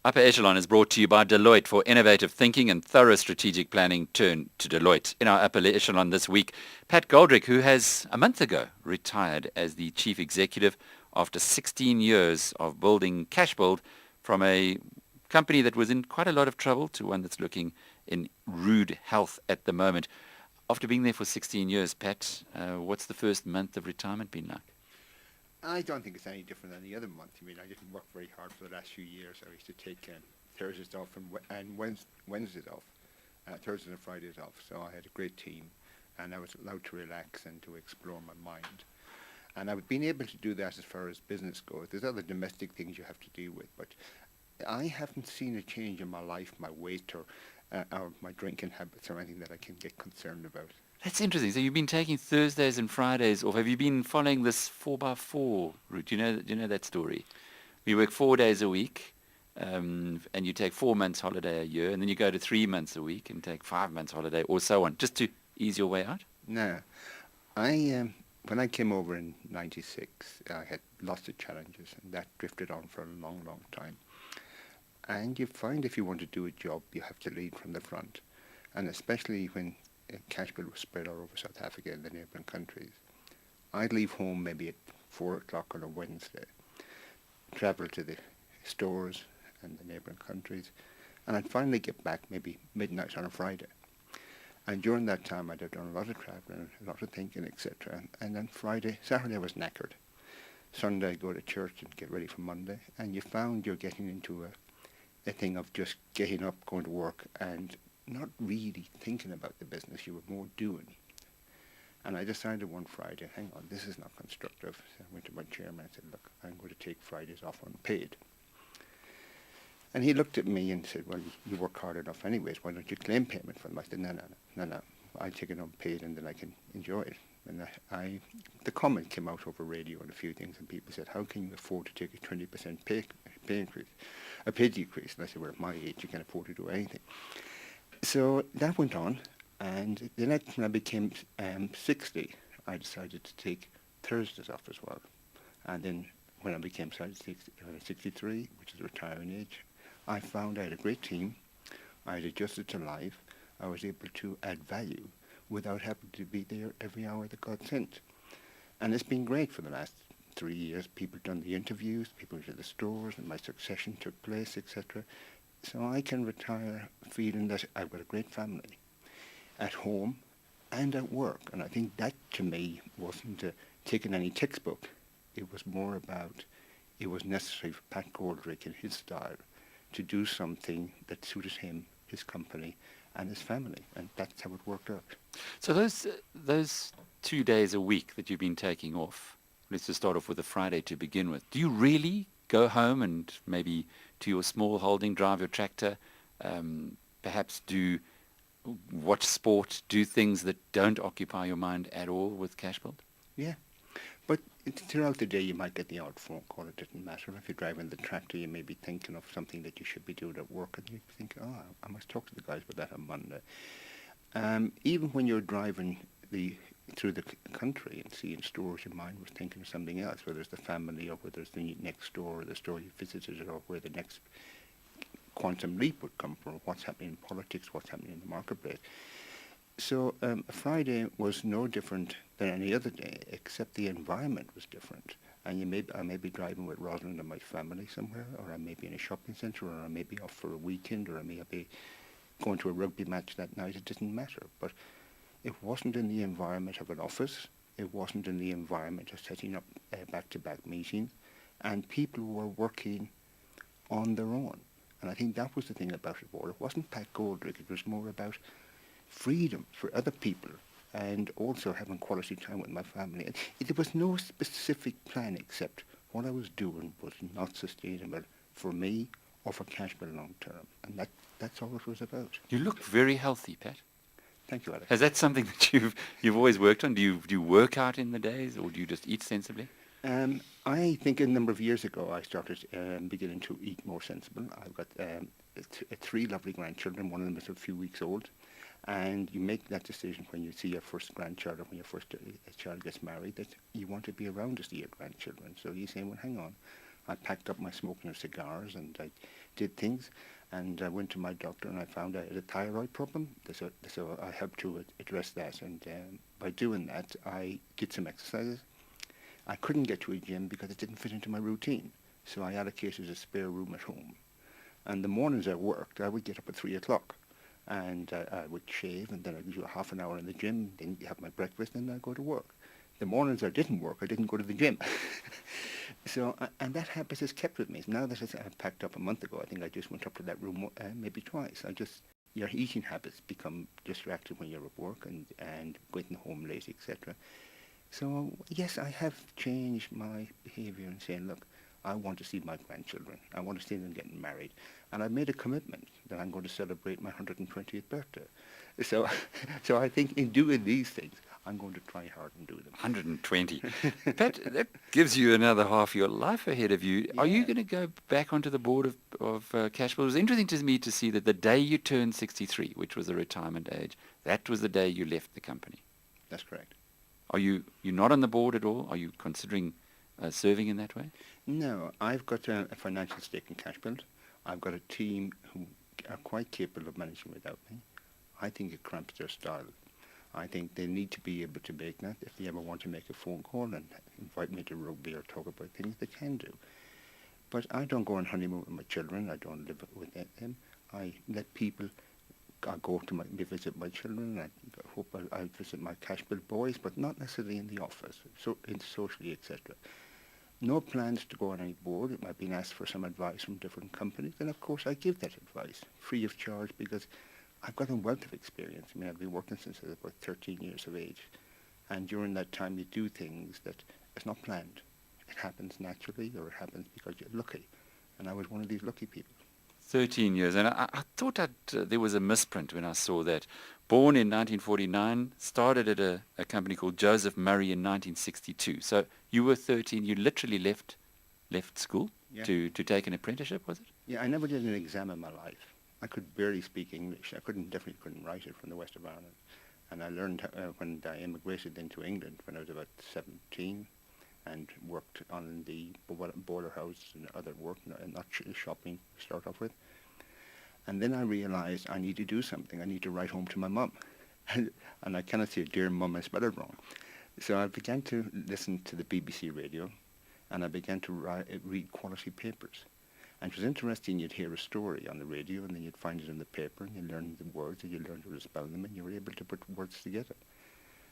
Upper Echelon is brought to you by Deloitte for innovative thinking and thorough strategic planning. Turn to Deloitte. In our Upper Echelon this week, Pat Goldrick, who has a month ago retired as the chief executive after 16 years of building Cashbuild from a company that was in quite a lot of trouble to one that's looking in rude health at the moment. After being there for 16 years, Pat, what's the first month of retirement been like? I don't think it's any different than the other month. I mean, I didn't work very hard for the last few years. I used to take Thursdays off and Wednesdays off, Thursdays and Fridays off. So I had a great team, and I was allowed to relax and to explore my mind. And I've been able to do that as far as business goes. There's other domestic things you have to deal with, but I haven't seen a change in my life, my weight, or my drinking habits, or anything that I can get concerned about. That's interesting. So you've been taking Thursdays and Fridays off. Have you been following this 4x4 route? Do you know that story? We work 4 days a week, and you take 4 months holiday a year, and then you go to 3 months a week and take 5 months holiday, or so on, just to ease your way out? No, I when I came over in '96, I had lots of challenges, and that drifted on for a long, long time. And you find if you want to do a job, you have to lead from the front, and especially when Cashbuild was spread all over South Africa and the neighbouring countries. I'd leave home maybe at 4 o'clock on a Wednesday, travel to the stores and the neighbouring countries, and I'd finally get back maybe midnight on a Friday. And during that time, I'd have done a lot of travelling, a lot of thinking, etc. And then Saturday I was knackered. Sunday I'd go to church and get ready for Monday, and you found you're getting into a thing of just getting up, going to work, and not really thinking about the business. You were more doing. And I decided one Friday, hang on, this is not constructive. So I went to my chairman and said, look, I'm going to take Fridays off unpaid. And he looked at me and said, well, you work hard enough anyways. Why don't you claim payment for them? I said, no. I'll take it unpaid and then I can enjoy it. And the comment came out over radio and a few things, and people said, how can you afford to take a 20% pay increase, a pay decrease? And I said, well, at my age, you can afford to do anything. So that went on, and then when I became 60, I decided to take Thursdays off as well. And then when I became 63, which is retiring age, I found I had a great team. I had adjusted to life. I was able to add value without having to be there every hour that God sent. And it's been great for the last 3 years. People done the interviews, people went to the stores, and my succession took place, etc. So I can retire feeling that I've got a great family at home and at work. And I think that, to me, wasn't taking any textbook. It was more about it was necessary for Pat Goldrick in his style to do something that suited him, his company, and his family. And that's how it worked out. So those 2 days a week that you've been taking off, let's just start off with a Friday to begin with. Do you really go home and maybe to your small holding, drive your tractor, perhaps watch sport, do things that don't occupy your mind at all with Cashbuild? Yeah. But throughout the day, you might get the odd phone call. It doesn't matter. If you're driving the tractor, you may be thinking of something that you should be doing at work, and you think, oh, I must talk to the guys about that on Monday. Even when you're driving through the country and seeing stores, your mind was thinking of something else, whether it's the family or whether it's the next store or the store you visited or where the next quantum leap would come from, what's happening in politics, what's happening in the marketplace. So Friday was no different than any other day, except the environment was different. And I may be driving with Rosalind and my family somewhere, or I may be in a shopping centre, or I may be off for a weekend, or I may be going to a rugby match that night. It didn't matter. But it wasn't in the environment of an office. It wasn't in the environment of setting up back-to-back meetings. And people were working on their own. And I think that was the thing about it all. It wasn't Pat Goldrick. It was more about freedom for other people and also having quality time with my family. There was no specific plan except what I was doing was not sustainable for me or for Cashbuild long term. And that's all it was about. You look very healthy, Pat. Thank you, Alex. Is that something that you've always worked on? Do you work out in the days, or do you just eat sensibly? I think a number of years ago I started beginning to eat more sensible. I've got 3 lovely grandchildren. One of them is a few weeks old. And you make that decision when you see your first grandchild or when your first child gets married that you want to be around to see your grandchildren. So you say, well, hang on, I packed up my smoking of cigars and I did things. And I went to my doctor and I found I had a thyroid problem. So I helped to address that. And by doing that, I did some exercises. I couldn't get to a gym because it didn't fit into my routine. So I allocated a spare room at home. And the mornings I worked, I would get up at 3 o'clock. And I would shave, and then I'd do a half an hour in the gym, then have my breakfast, and I'd go to work. The mornings I didn't work, I didn't go to the gym. So, and that habit has kept with me. Now that I packed up a month ago, I think I just went up to that room maybe twice. Your eating habits become distracted when you're at work and getting home late, etc. So, yes, I have changed my behavior and saying, look, I want to see my grandchildren. I want to see them getting married. And I've made a commitment that I'm going to celebrate my 120th birthday. So, so I think in doing these things, I'm going to try hard and do them. 120. Pat, that gives you another half your life ahead of you. Are you Yeah. going to go back onto the board of Cashbuild? It was interesting to me to see that the day you turned 63, which was the retirement age, that was the day you left the company. That's correct. Are you're not on the board at all? Are you considering serving in that way? No, I've got a financial stake in Cashbuild. I've got a team who are quite capable of managing without me. I think it cramps their style. I think they need to be able to make that. If they ever want to make a phone call and invite me to rugby or talk about things, they can do. But I don't go on honeymoon with my children. I don't live with them. I let people. I go to visit my children. I hope I'll visit my Cashbuild boys, but not necessarily in the office, so in socially, etc. No plans to go on any board. I've been asked for some advice from different companies, and of course I give that advice free of charge because I've got a wealth of experience. I mean, I've been working since I was about 13 years of age, and during that time you do things that it's not planned. It happens naturally, or it happens because you're lucky, and I was one of these lucky people. 13 years. And I thought that there was a misprint when I saw that. Born in 1949, started at a company called Joseph Murray in 1962. So you were 13. You literally left school Yeah. to take an apprenticeship, was it? Yeah, I never did an exam in my life. I could barely speak English. I definitely couldn't write it from the west of Ireland. And I learned when I immigrated into England when I was about 17 and worked on the boiler house and other work, not shopping to start off with. And then I realized I need to do something. I need to write home to my mum. And I cannot say, dear mum, I spelled it wrong. So I began to listen to the BBC radio, and I began to read quality papers. And it was interesting, you'd hear a story on the radio, and then you'd find it in the paper, and you learn the words, and you learn how to spell them, and you were able to put words together.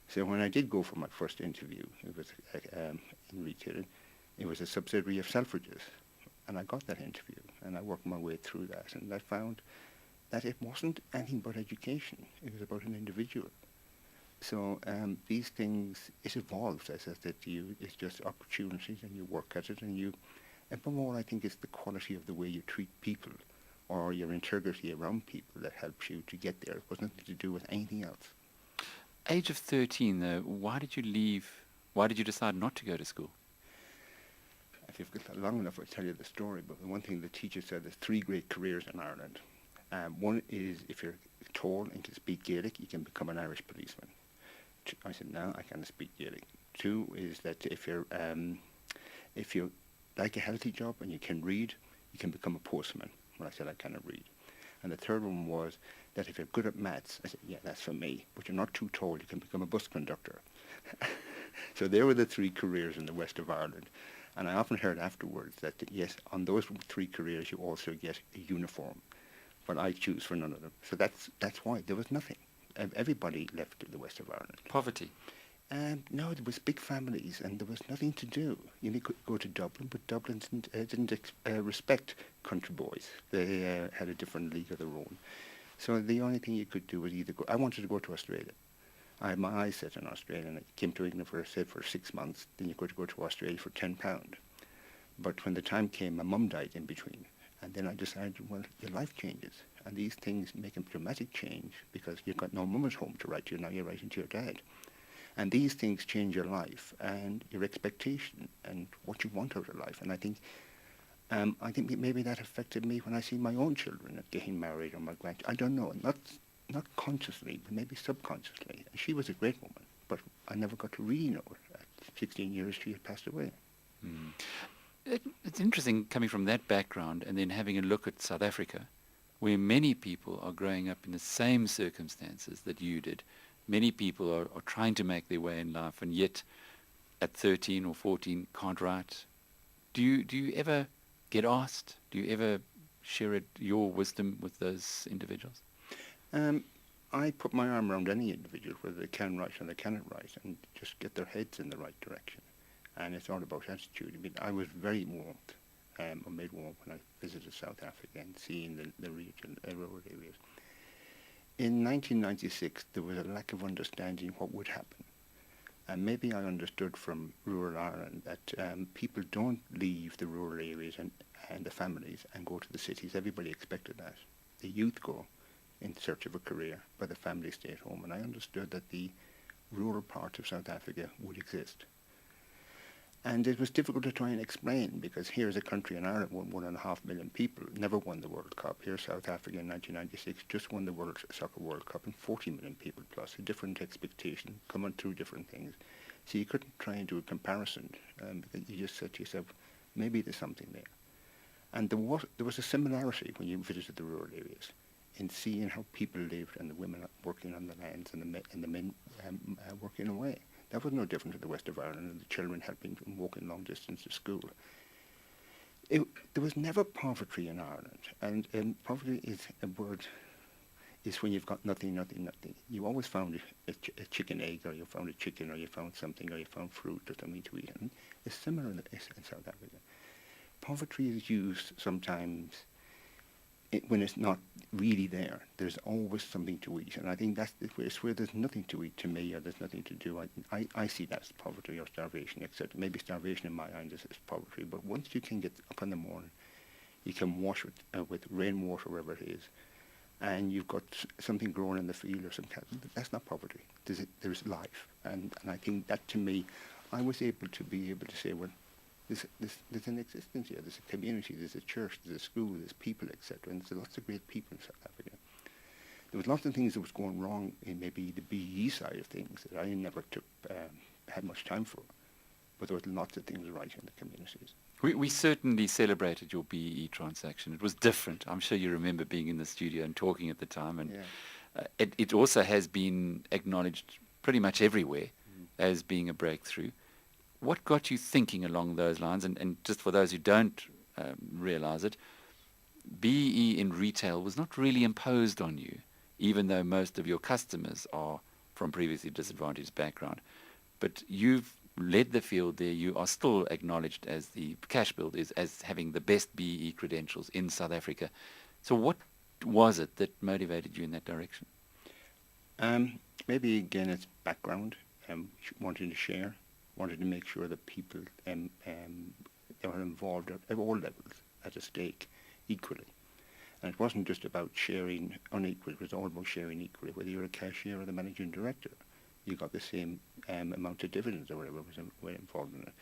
So when I did go for my first interview, it was in retail, it was a subsidiary of Selfridges. And I got that interview, and I worked my way through that, and I found that it wasn't anything but education. It was about an individual. So these things, it evolves, as I said to you. It's just opportunities, and you work at it, and above all, I think it's the quality of the way you treat people, or your integrity around people that helps you to get there. It was nothing to do with anything else. Age of 13, though, why did you leave? Why did you decide not to go to school? If you've got that long enough, I'll tell you the story. But the one thing the teacher said, there's 3 great careers in Ireland. One is if you're tall and can speak Gaelic, you can become an Irish policeman. I said, no, I can't speak Gaelic. 2 is that if you like a healthy job and you can read, you can become a postman. Well, I said, I cannot read. And the third one was that if you're good at maths, I said, yeah, that's for me. But you're not too tall, you can become a bus conductor. So there were the 3 careers in the west of Ireland. And I often heard afterwards that, yes, on those 3 careers you also get a uniform. But I choose for none of them. So that's why. There was nothing. Everybody left the west of Ireland. Poverty. No, there was big families and there was nothing to do. You could go to Dublin, but Dublin didn't respect country boys. They had a different league of their own. So the only thing you could do was either go. I wanted to go to Australia. I had my eyes set on Australia, and I came to England for 6 months. Then you could go to Australia for £10. But when the time came, my mum died in between. And then I decided, well, your life changes. And these things make a dramatic change because you've got no mum at home to write to you. Now you're writing to your dad. And these things change your life and your expectation and what you want out of life. And I think maybe that affected me when I see my own children getting married or my grandchildren. I don't know, not consciously, but maybe subconsciously. She was a great woman, but I never got to really know her. At 16 years, she had passed away. Mm. It's interesting coming from that background and then having a look at South Africa, where many people are growing up in the same circumstances that you did. Many people are trying to make their way in life, and yet at 13 or 14 can't write. Do you ever get asked? Do you ever share your wisdom with those individuals? Um, I put my arm around any individual, whether they can write or they cannot write, and just get their heads in the right direction. And it's all about attitude. I mean, I was very warmed, or made warm when I visited South Africa and seeing the region, rural areas. In 1996, there was a lack of understanding what would happen. And maybe I understood from rural Ireland that people don't leave the rural areas and the families and go to the cities. Everybody expected that. The youth go in search of a career, but the families stay at home. And I understood that the rural part of South Africa would exist. And it was difficult to try and explain, because here's a country in Ireland, 1.5 million people, never won the World Cup. Here's South Africa in 1996, just won the Soccer World Cup, and 40 million people plus, a different expectation, coming through different things. So you couldn't try and do a comparison, because you just said to yourself, maybe there's something there. And there was a similarity when you visited the rural areas in seeing how people lived, and the women working on the lands and the men working away. That was no different to the west of Ireland, and the children helping them walking long distance to school. There was never poverty in Ireland, and poverty is a word, is when you've got nothing, nothing, nothing. You always found a chicken egg, or you found a chicken, or you found something, or you found fruit or something to eat. And it's similar in South Africa. Poverty is used sometimes when it's not really there. There's always something to eat, and I think that's where there's nothing to eat to me, or there's nothing to do. I see that as poverty or starvation, except maybe starvation in my eyes is poverty. But once you can get up in the morning, you can wash with rainwater, wherever it is, and you've got something growing in the field or something. That's not poverty. There's life, and I think that, to me, I was able to say, well, there's an existence here. There's a community, there's a church, there's a school, there's people, etc. And there's lots of great people in South Africa. There was lots of things that was going wrong in maybe the BE side of things that I never had much time for. But there was lots of things right in the communities. We certainly celebrated your BE transaction. It was different. I'm sure you remember being in the studio and talking at the time. And Yeah. it also has been acknowledged pretty much everywhere as being a breakthrough. What got you thinking along those lines? And just for those who don't realize it, BE in retail was not really imposed on you, even though most of your customers are from previously disadvantaged background. But you've led the field there. You are still acknowledged as the Cashbuild is as having the best BE credentials in South Africa. So what was it that motivated you in that direction? Maybe again it's background, wanting to share, wanted to make sure that people that were involved at all levels at a stake equally. And it wasn't just about sharing unequally, it was all about sharing equally. Whether you're a cashier or the managing director, you got the same amount of dividends or whatever was involved in it.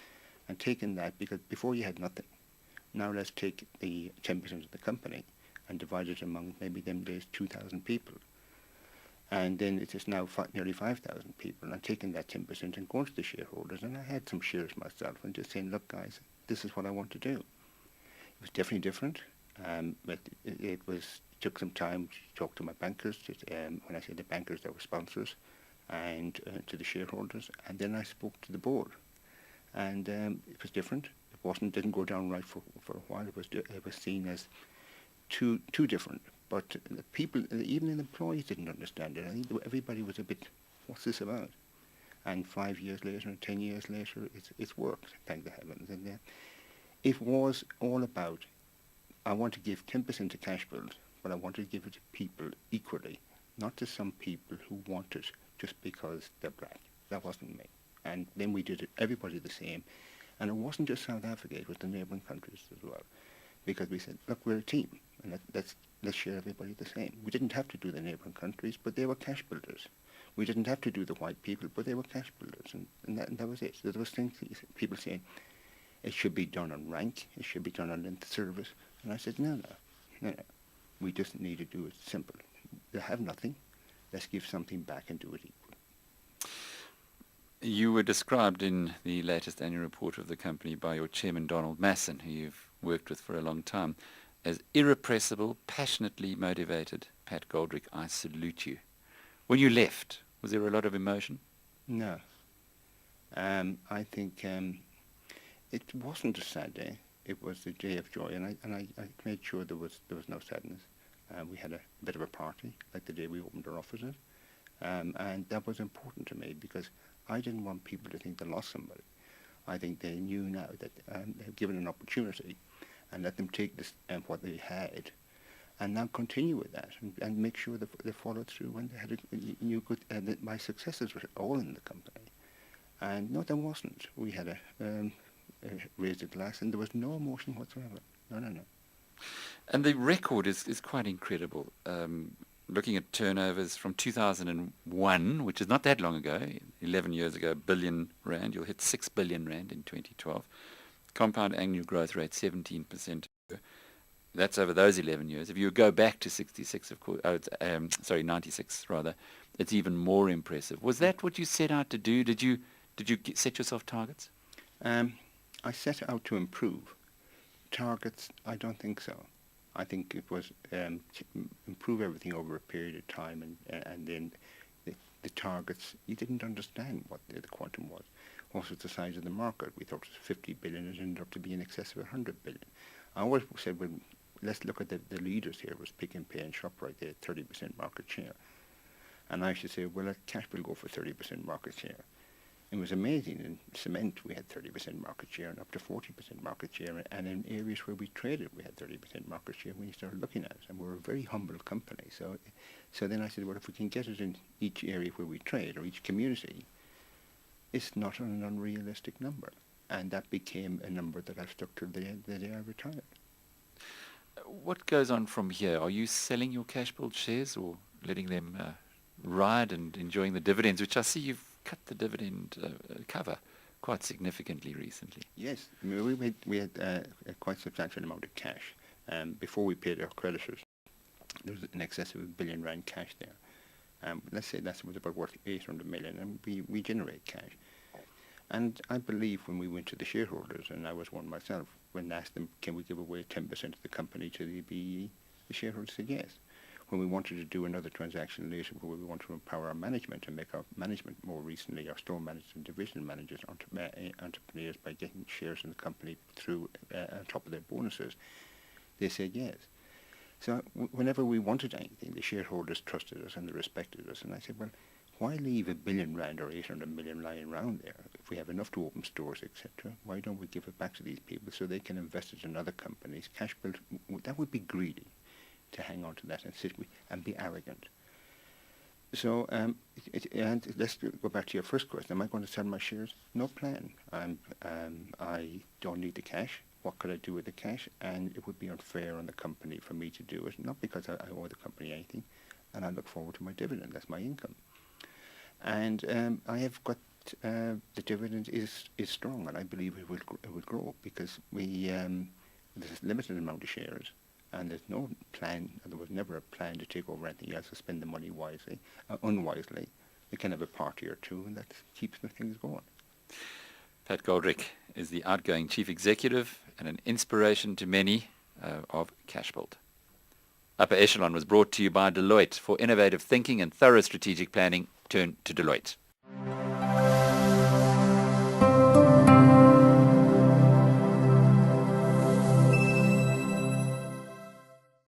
And taking that, because before you had nothing. Now let's take the 10% of the company and divide it among maybe them days 2,000 people. And then it is now nearly 5,000 people. And I'm taking that 10% and going to the shareholders. And I had some shares myself and just saying, look, guys, this is what I want to do. It was definitely different. But it took some time to talk to my bankers. When I say the bankers, they were sponsors, and to the shareholders. And then I spoke to the board. And it was different. It didn't go down right for a while. It was seen as too different. But the people, even the employees, didn't understand it. I think everybody was a bit, what's this about? And 5 years later, 10 years later, it's worked, thank the heavens. And it was all about, I want to give 10% to Cashbuild, but I want to give it to people equally, not to some people who want it just because they're black. That wasn't me. And then we did it, everybody the same. And it wasn't just South Africa, it was the neighbouring countries as well. Because we said, look, we're a team, and let's share everybody the same. We didn't have to do the neighbouring countries, but they were cash builders. We didn't have to do the white people, but they were cash builders, and that was it. So there was things, people saying, it should be done on rank, it should be done on length of service. And I said, no. We just need to do it simple. They have nothing, let's give something back and do it equal. You were described in the latest annual report of the company by your chairman, Donald Masson, who you've worked with for a long time, as irrepressible, passionately motivated. Pat Goldrick, I salute you. When you left, was there a lot of emotion? No. I think it wasn't a sad day. It was a day of joy, and I made sure there was no sadness. We had a bit of a party, like the day we opened our offices, and that was important to me because I didn't want people to think they lost somebody. I think they knew now that they've given an opportunity and let them take this what they had and now continue with that and make sure that they followed through when they had knew good, that my successes were all in the company. And no, there wasn't. We had raised a glass and there was no emotion whatsoever. No. And the record is quite incredible. Looking at turnovers from 2001, which is not that long ago, 11 years ago, billion rand. You'll hit 6 billion rand in 2012. Compound annual growth rate 17%. That's over those 11 years. If you go back to 66, of course, 96 rather, it's even more impressive. Was that what you set out to do? Did you set yourself targets? I set out to improve. Targets, I don't think so. I think it was improve everything over a period of time, and then the targets, you didn't understand what the quantum was. What was the size of the market? We thought it was 50 billion, it ended up to be in excess of 100 billion. I always said, well, let's look at the leaders here. It was Pick n Pay and ShopRite, they had 30% market share. And I should say, well, let Cashbuild go for 30% market share. It was amazing. In cement, we had 30% market share and up to 40% market share. And in areas where we traded, we had 30% market share when you started looking at it. And we're a very humble company. So then I said, well, if we can get it in each area where we trade or each community, it's not an unrealistic number. And that became a number that I've stuck to the day I retired. What goes on from here? Are you selling your Cashbuild shares or letting them ride and enjoying the dividends, which I see you've cut the dividend cover quite significantly recently? Yes, I mean, we had a quite substantial amount of cash. Before we paid our creditors, there was in excess of R1 billion cash there. Let's say that was about worth 800 million, and we generate cash. And I believe when we went to the shareholders, and I was one myself, when asked them, can we give away 10% of the company to the BE, the shareholders said yes. When we wanted to do another transaction later where we want to empower our management and make our management more recently, our store managers and division managers, entrepreneurs by getting shares in the company through on top of their bonuses, they said yes. So whenever we wanted anything, the shareholders trusted us and they respected us. And I said, well, why leave R1 billion or 800 million lying around there? If we have enough to open stores, etc., why don't we give it back to these people so they can invest it in other companies? Cashbuild, that would be greedy to hang on to that and sit and be arrogant. So, and let's go back to your first question. Am I going to sell my shares? No plan. I don't need the cash. What could I do with the cash? And it would be unfair on the company for me to do it, not because I owe the company anything, and I look forward to my dividend. That's my income. And I have got the dividend is strong, and I believe it will grow because there's a limited amount of shares. And there's no plan, there was never a plan to take over anything else or spend the money unwisely. We can have a party or two, and that keeps the things going. Pat Goldrick is the outgoing chief executive and an inspiration to many of Cashbuild. Upper Echelon was brought to you by Deloitte. For innovative thinking and thorough strategic planning, turn to Deloitte.